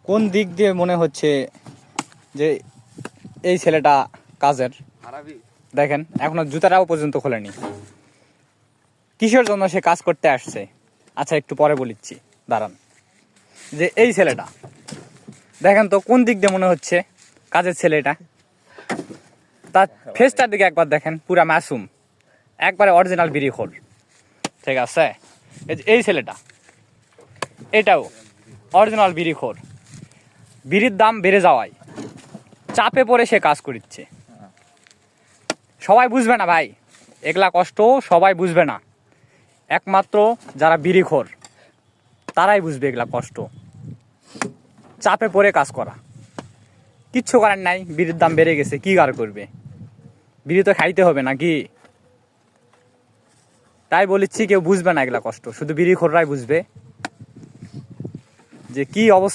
কোন দিক দিয়ে মনে হচ্ছে যে এই ছেলেটা কাজের? দেখেন এখনো জুতাটাও পর্যন্ত খোলেনি। কিসের জন্য সে কাজ করতে আসছে? আচ্ছা একটু পরে বলিচ্ছি, দাঁড়ান। যে এই ছেলেটা দেখেন তো কোন দিক দিয়ে মনে হচ্ছে কাজের ছেলেটা। তার ফেসটার দিকে একবার দেখেন, পুরা মাসুম, একবারে অরিজিনাল বিড়িখোর। ঠিক আছে, এই ছেলেটা এটাও অরিজিনাল বিড়িখোর। বিড়ির দাম বেড়ে যাওয়ায় চাপে পড়ে সে কাজ করছে। সবাই বুঝবে না ভাই, এগুলা কষ্ট সবাই বুঝবে না, একমাত্র যারা বিড়িখোর তারাই বুঝবে এগুলা কষ্ট। চাপে পড়ে কাজ করা, কিচ্ছু করার নাই। বিড়ির দাম বেড়ে গেছে, কি আর করবে? বিড়ি তো খাইতে হবে নাকি? তাই বলেছি কেউ বুঝবে না এগুলা কষ্ট, শুধু বিড়িখোররাই বুঝবে যে কি অবস্থা।